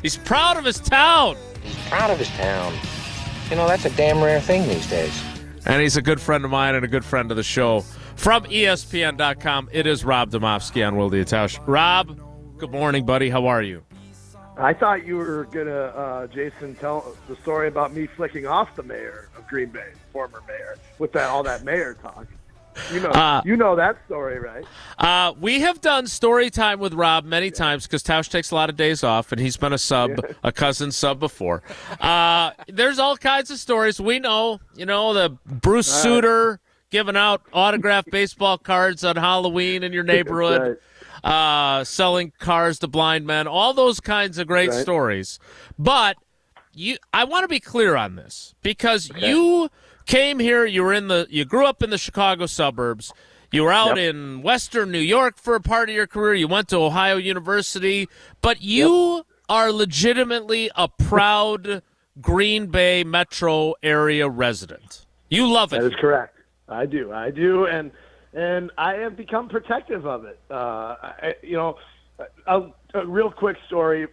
He's proud of his town. He's proud of his town. You know, that's a damn rare thing these days. And he's a good friend of mine and a good friend of the show. From ESPN.com, it is Rob Demovsky on Will the Tausch. Rob, good morning, buddy. How are you? I thought you were going to, Jason, tell the story about me flicking off the mayor of Green Bay, former mayor, with all that mayor talk. You know that story, right? We have done story time with Rob many times because Tausch takes a lot of days off, and he's been a sub, a cousin sub before. There's all kinds of stories. We know, the Bruce Sutter giving out autographed baseball cards on Halloween in your neighborhood, selling cars to blind men, all those kinds of great stories. But I want to be clear on this because you came here, you grew up in the Chicago suburbs. You were out in Western New York for a part of your career. You went to Ohio University, but you are legitimately a proud Green Bay metro area resident. You love it. That is correct. I do, and I have become protective of it. A real quick story.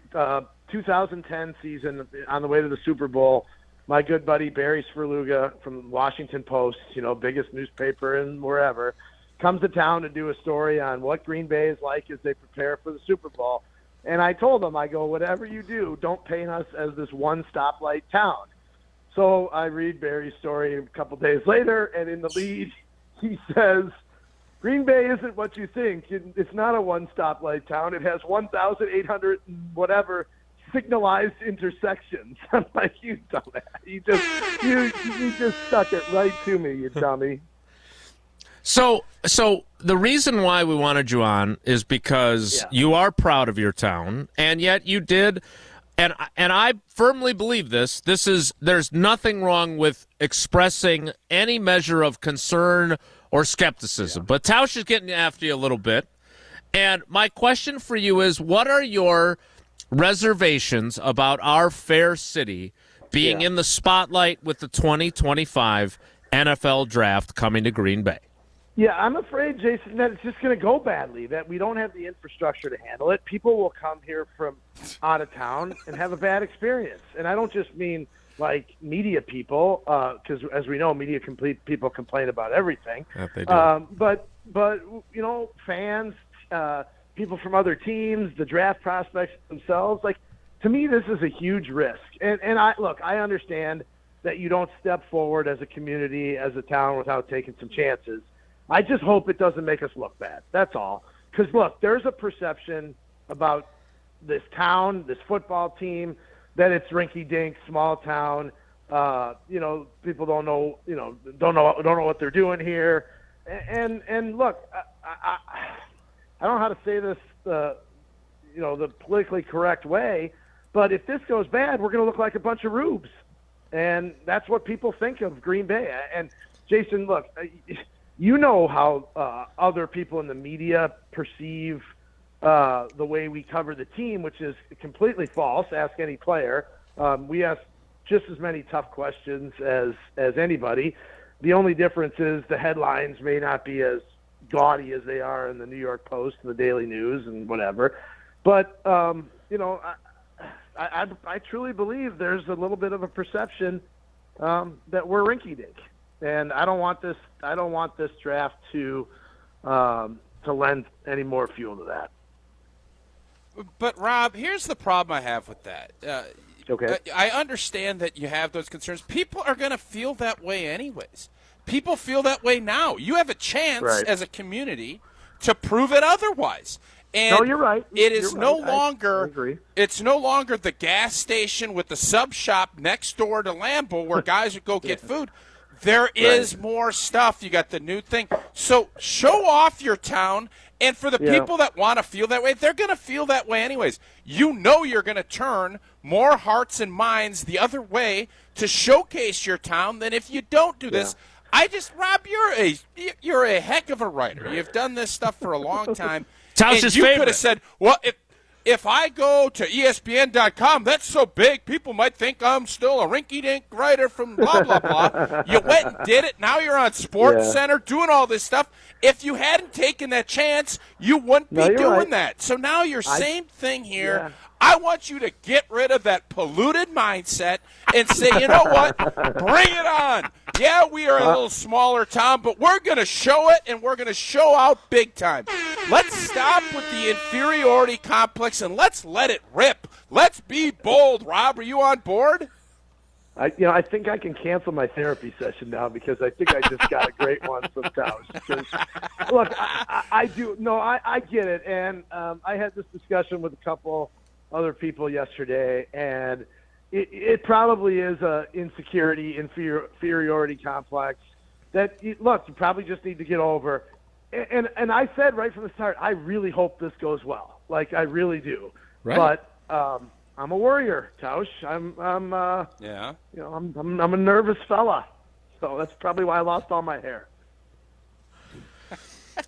2010 season, on the way to the Super Bowl, my good buddy Barry Svrluga from the Washington Post, biggest newspaper and wherever, comes to town to do a story on what Green Bay is like as they prepare for the Super Bowl. And I told him, I go, whatever you do, don't paint us as this one stoplight town. So I read Barry's story a couple days later, and in the lead, he says, Green Bay isn't what you think. It's not a one stoplight town. It has 1,800 and whatever signalized intersections. I'm like, you dumbass. You just stuck it right to me, you dummy. So the reason why we wanted you on is because you are proud of your town, and yet you did, and I firmly believe this. There's nothing wrong with expressing any measure of concern or skepticism, but Tausch is getting after you a little bit. And my question for you is, what are your reservations about our fair city being in the spotlight with the 2025 NFL draft coming to Green Bay? Yeah, I'm afraid, Jason, that it's just going to go badly, that we don't have the infrastructure to handle it. People will come here from out of town and have a bad experience. And I don't just mean like media people, because as we know, people complain about everything. Yeah, they do. But fans, people from other teams, the draft prospects themselves, to me, this is a huge risk. And I understand that you don't step forward as a community, as a town, without taking some chances. I just hope it doesn't make us look bad. That's all. Because, look, there's a perception about this town, this football team, that it's rinky-dink, small town. People don't know what they're doing here. And look, I don't know how to say this, the politically correct way, but if this goes bad, we're going to look like a bunch of rubes. And that's what people think of Green Bay. And, Jason, look, you know how other people in the media perceive the way we cover the team, which is completely false. Ask any player. We ask just as many tough questions as anybody. The only difference is the headlines may not be as gaudy as they are in the New York Post and the Daily News and whatever. But, I truly believe there's a little bit of a perception that we're rinky-dink. And I don't want this draft to lend any more fuel to that. But, Rob, here's the problem I have with that. Okay. I understand that you have those concerns. People are going to feel that way anyways. People feel that way now. You have a chance as a community to prove it otherwise. And no, you're right. It's you're no right. longer I agree. It's no longer the gas station with the sub shop next door to Lambeau where guys would go get food. There is more stuff. You got the new thing. So show off your town. And for the people that want to feel that way, they're going to feel that way anyways. You're going to turn more hearts and minds the other way to showcase your town than if you don't do this. Rob, you're a heck of a writer. You've done this stuff for a long time. Tausch's you favorite. could have said, well, if I go to ESPN.com, that's so big, people might think I'm still a rinky-dink writer from blah, blah, blah. You went and did it. Now you're on Sports Center doing all this stuff. If you hadn't taken that chance, you wouldn't be doing that. So now you're same thing here. I want you to get rid of that polluted mindset and say, you know what? Bring it on. Yeah, we are a little smaller town, but we're going to show it, and we're going to show out big time. Let's stop with the inferiority complex, and let's let it rip. Let's be bold. Rob, are you on board? I think I can cancel my therapy session now because I think I just got a great one from Tausch. Look, I do. No, I get it. And I had this discussion with a couple other people yesterday, and it probably is a inferiority complex that, look, you probably just need to get over. And I said right from the start, I really hope this goes well. Like, I really do. Right. But I'm a worrier, Tausch. I'm a nervous fella, so that's probably why I lost all my hair.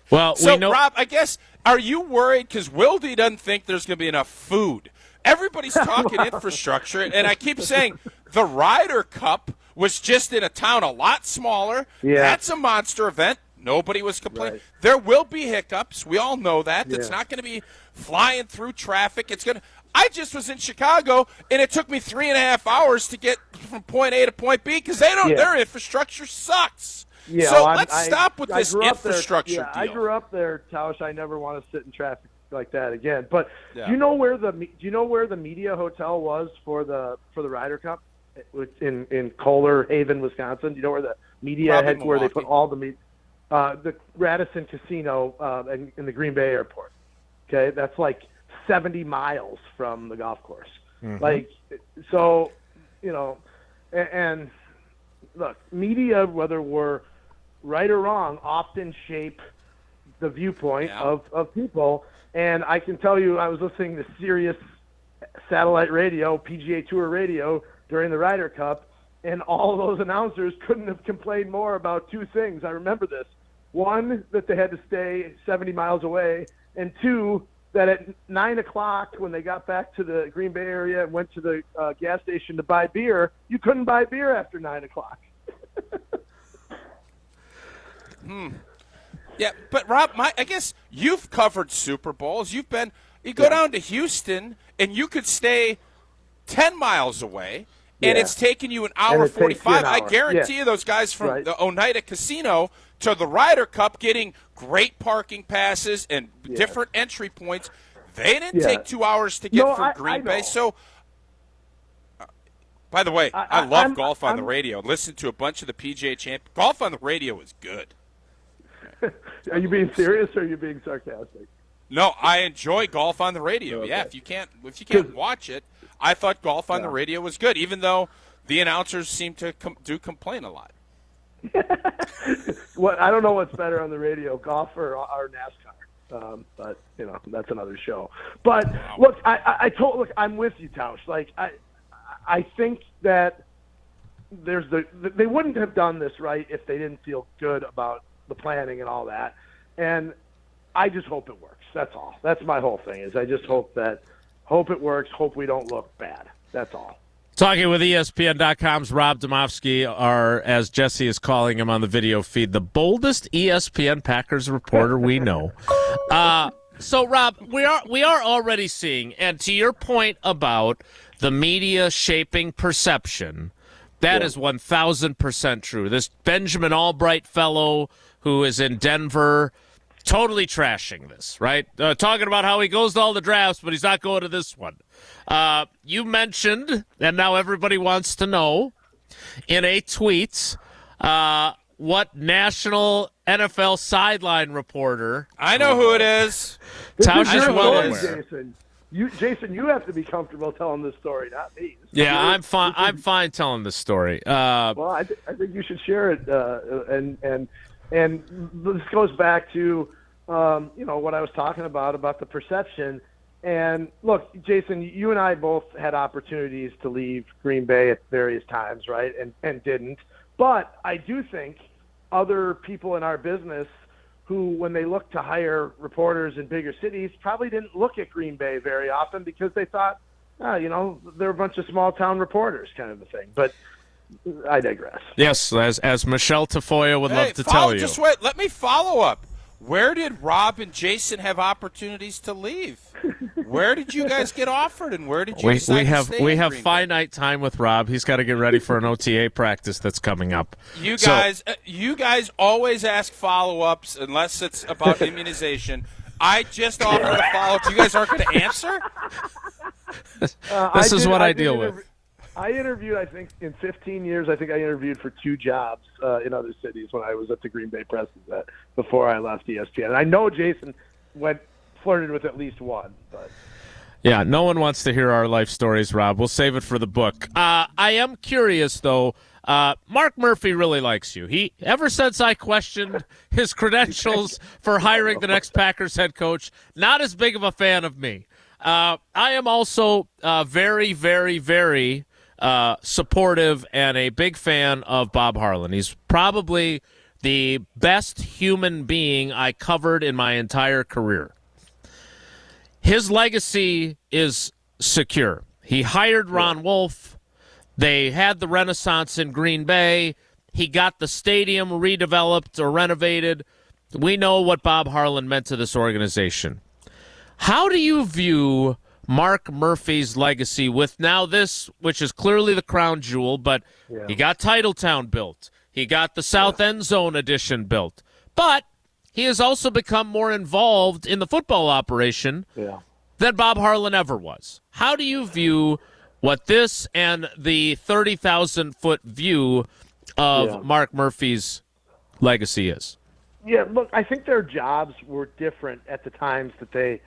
Well, so we know. Rob, I guess, are you worried because Wildy doesn't think there's going to be enough food? Everybody's talking infrastructure, and I keep saying the Ryder Cup was just in a town a lot smaller. Yeah. That's a monster event. Nobody was complaining. Right. There will be hiccups. We all know that. It's not going to be flying through traffic. It's going to. I just was in Chicago, and it took me 3.5 hours to get from point A to point B because their infrastructure sucks. Yeah, so let's stop with this infrastructure deal. I grew up there, Tausch. I never want to sit in traffic like that again. But Yeah. do you know where the media hotel was for the Ryder Cup? In Kohler Haven, Wisconsin. Do you know where the media Probably where they Milwaukee. put all the Radisson Casino in the Green Bay Airport? Okay, that's like 70 miles from the golf course. Mm-hmm. Like, so, and look, media, whether we're right or wrong, often shape the viewpoint of people. And I can tell you, I was listening to Sirius satellite radio, PGA Tour radio during the Ryder Cup, and all those announcers couldn't have complained more about two things. I remember this. One, that they had to stay 70 miles away, and two, that at 9 o'clock when they got back to the Green Bay area and went to the gas station to buy beer, you couldn't buy beer after 9 o'clock. Yeah, but Rob, I guess you've covered Super Bowls. You go down to Houston, and you could stay 10 miles away, and it's taking you an hour 45. I guarantee you those guys from the Oneida Casino to the Ryder Cup getting great parking passes and different entry points. They didn't take 2 hours to get from Green Bay. So, by the way, I love golf on the radio. Listen to a bunch of the PGA champions. Golf on the radio is good. Are you being serious or are you being sarcastic? No, I enjoy golf on the radio. Okay. Yeah, if you can't watch it, I thought golf on the radio was good, even though the announcers seem to complain a lot. What I don't know what's better on the radio, golf or NASCAR. But that's another show. But look, I'm with you, Tausch. Like I think that they wouldn't have done this right if they didn't feel good about the planning and all that. And I just hope it works. That's all. That's my whole thing. Is I just hope it works. Hope we don't look bad. That's all. Talking with ESPN.com's Rob Demovsky, or as Jesse is calling him on the video feed, the boldest ESPN Packers reporter we know. So, Rob, we are already seeing, and to your point about the media shaping perception, that is 1,000% true. This Benjamin Albright fellow who is in Denver, totally trashing this, right? Talking about how he goes to all the drafts, but he's not going to this one. You mentioned, and now everybody wants to know, in a tweet, what national NFL sideline reporter. I know who it is. Tausch is well aware. Jason, you have to be comfortable telling this story, not me. Yeah, I'm fine. I'm fine telling this story. Well, I think you should share it, and this goes back to what I was talking about the perception. And look, Jason, you and I both had opportunities to leave Green Bay at various times, right? And didn't. But I do think other people in our business who, when they look to hire reporters in bigger cities, probably didn't look at Green Bay very often because they thought, they're a bunch of small-town reporters kind of a thing. But I digress. Yes, as Michelle Tafoya would love to tell you. Just wait. Let me follow up. Where did Rob and Jason have opportunities to leave? Where did you guys get offered, and where did you decide to stay? We have Green Bay? finite time with Rob. He's got to get ready for an OTA practice that's coming up. You guys always ask follow-ups unless it's about immunization. I just offered a follow-up. You guys aren't going to answer? This is what I deal with. I interviewed, I think, in 15 years, I interviewed for 2 jobs in other cities when I was at the Green Bay Press before I left ESPN. And I know Jason flirted with at least one. But. Yeah, no one wants to hear our life stories, Rob. We'll save it for the book. I am curious, though. Mark Murphy really likes you. Ever since I questioned his credentials for hiring the next Packers head coach, not as big of a fan of me. I am also very, very, very supportive and a big fan of Bob Harlan. He's probably the best human being I covered in my entire career. His legacy is secure. He hired Ron Wolf. They had the Renaissance in Green Bay. He got the stadium redeveloped or renovated. We know what Bob Harlan meant to this organization. How do you view Mark Murphy's legacy with now this, which is clearly the crown jewel, but he got Titletown built. He got the South End Zone addition built. But he has also become more involved in the football operation than Bob Harlan ever was. How do you view what this and the 30,000-foot view of Mark Murphy's legacy is? Yeah, look, I think their jobs were different at the times that they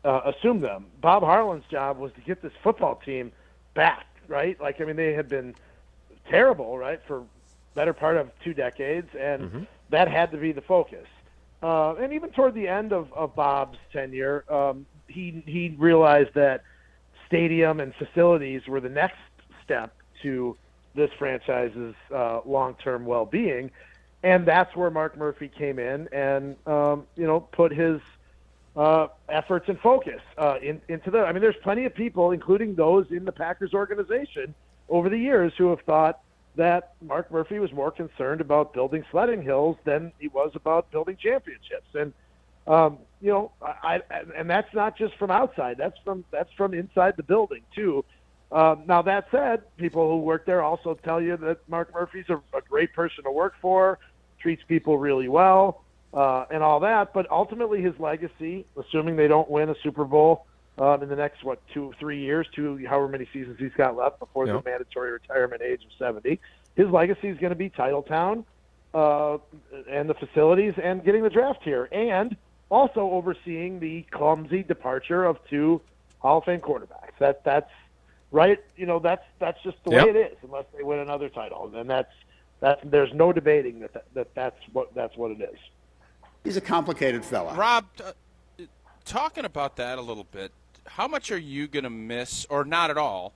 assumed them. Bob Harlan's job was to get this football team back, right? Like, I mean, they had been terrible, right, for better part of 2 decades, and that had to be the focus. And even toward the end of Bob's tenure, he realized that stadium and facilities were the next step to this franchise's long-term well-being, and that's where Mark Murphy came in and put his efforts and focus into the. I mean, there's plenty of people, including those in the Packers organization, over the years who have thought that Mark Murphy was more concerned about building sledding hills than he was about building championships. And and that's not just from outside; that's from inside the building too. Now that said, people who work there also tell you that Mark Murphy's a great person to work for, treats people really well. And all that, but ultimately his legacy, assuming they don't win a Super Bowl in the next 2-3 years, however many seasons he's got left before the mandatory retirement age of 70, his legacy is going to be Titletown and the facilities and getting the draft here, and also overseeing the clumsy departure of 2 Hall of Fame quarterbacks. That's right. That's just the way it is, unless they win another title, and that's there's no debating that's what it is. He's a complicated fella. Rob, talking about that a little bit, how much are you going to miss, or not at all,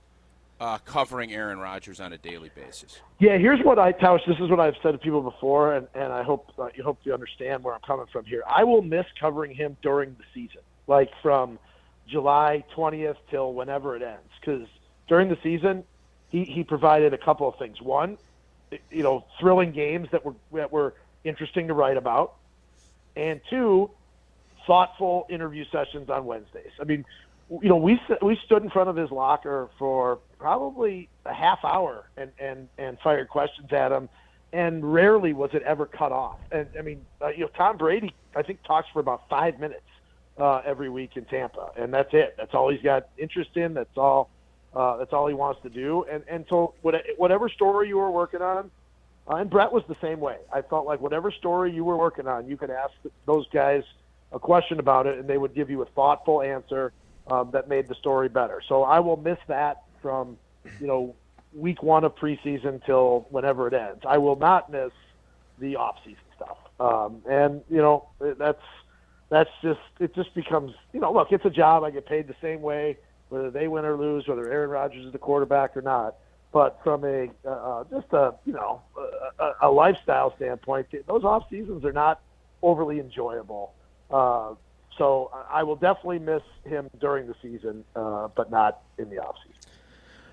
covering Aaron Rodgers on a daily basis? Yeah, here's what Tausch, this is what I've said to people before, and I hope you understand where I'm coming from here. I will miss covering him during the season, like from July 20th till whenever it ends, because during the season, he provided a couple of things. One, thrilling games that were interesting to write about. And 2, thoughtful interview sessions on Wednesdays. I mean, we stood in front of his locker for probably a half hour and fired questions at him, and rarely was it ever cut off. And I mean, Tom Brady, I think, talks for about 5 minutes every week in Tampa, and that's it. That's all he's got interest in. That's all he wants to do. And so whatever story you were working on. And Brett was the same way. I felt like whatever story you were working on, you could ask those guys a question about it, and they would give you a thoughtful answer that made the story better. So I will miss that from, week 1 of preseason till whenever it ends. I will not miss the off-season stuff. That's just, it just becomes, look, it's a job. I get paid the same way, whether they win or lose, whether Aaron Rodgers is the quarterback or not. But from a lifestyle standpoint, those off seasons are not overly enjoyable. So I will definitely miss him during the season, but not in the off season.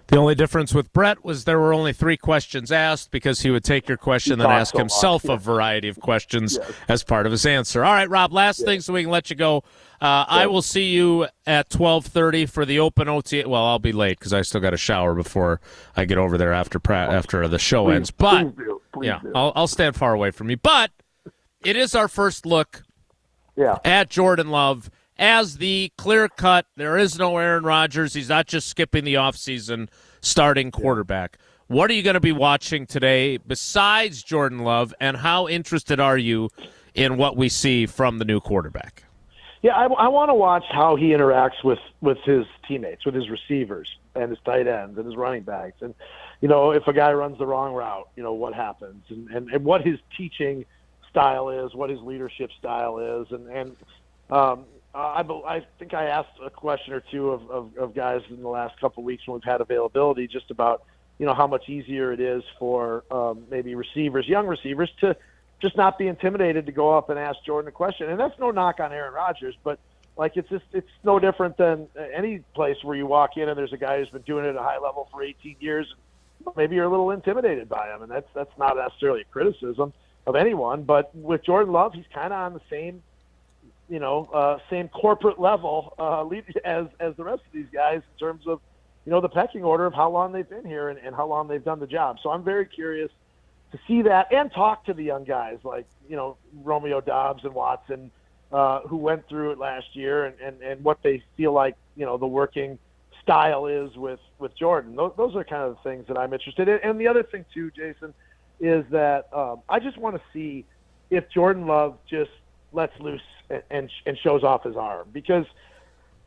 The only difference with Brett was there were only 3 questions asked because he would take your question and ask himself a variety of questions as part of his answer. All right, Rob, last thing so we can let you go. I will see you at 12:30 for the open OTA. Well, I'll be late because I still got to shower before I get over there after the show ends. But Please do. I'll stand far away from you. But it is our first look at Jordan Love as the clear-cut, there is no Aaron Rodgers. He's not just skipping the offseason starting quarterback. What are you going to be watching today besides Jordan Love, and how interested are you in what we see from the new quarterback? Yeah, I want to watch how he interacts with his teammates, with his receivers and his tight ends and his running backs. And, if a guy runs the wrong route, what happens and what his teaching style is, what his leadership style is. I think I asked a question or two of guys in the last couple of weeks when we've had availability just about, how much easier it is for maybe young receivers, to just not be intimidated to go up and ask Jordan a question. And that's no knock on Aaron Rodgers, but it's no different than any place where you walk in and there's a guy who's been doing it at a high level for 18 years. Maybe you're a little intimidated by him, and that's not necessarily a criticism of anyone. But with Jordan Love, he's kind of on the same same corporate level as the rest of these guys in terms of, the pecking order of how long they've been here and how long they've done the job. So I'm very curious to see that and talk to the young guys like, Romeo Doubs and Watson, who went through it last year and what they feel like, the working style is with Jordan. Those are kind of the things that I'm interested in. And the other thing too, Jason, is that I just want to see if Jordan Love just lets loose and shows off his arm, because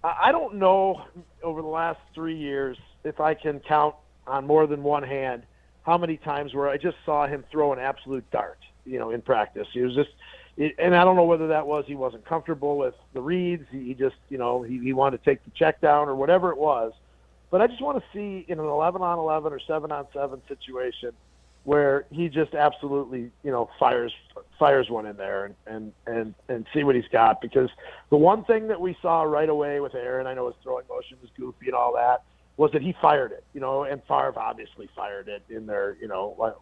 I don't know over the last 3 years if I can count on more than one hand how many times where I just saw him throw an absolute dart, in practice. He was just, and I don't know whether that was he wasn't comfortable with the reads. He just, he wanted to take the check down or whatever it was. But I just want to see in an 11-on-11 or 7-on-7 situation where he just absolutely, fires one in there and see what he's got. Because the one thing that we saw right away with Aaron, I know his throwing motion was goofy and all that, was that he fired it, and Favre obviously fired it in there,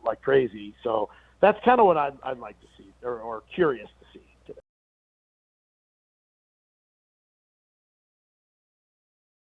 like crazy. So that's kind of what I'd like to see or curious to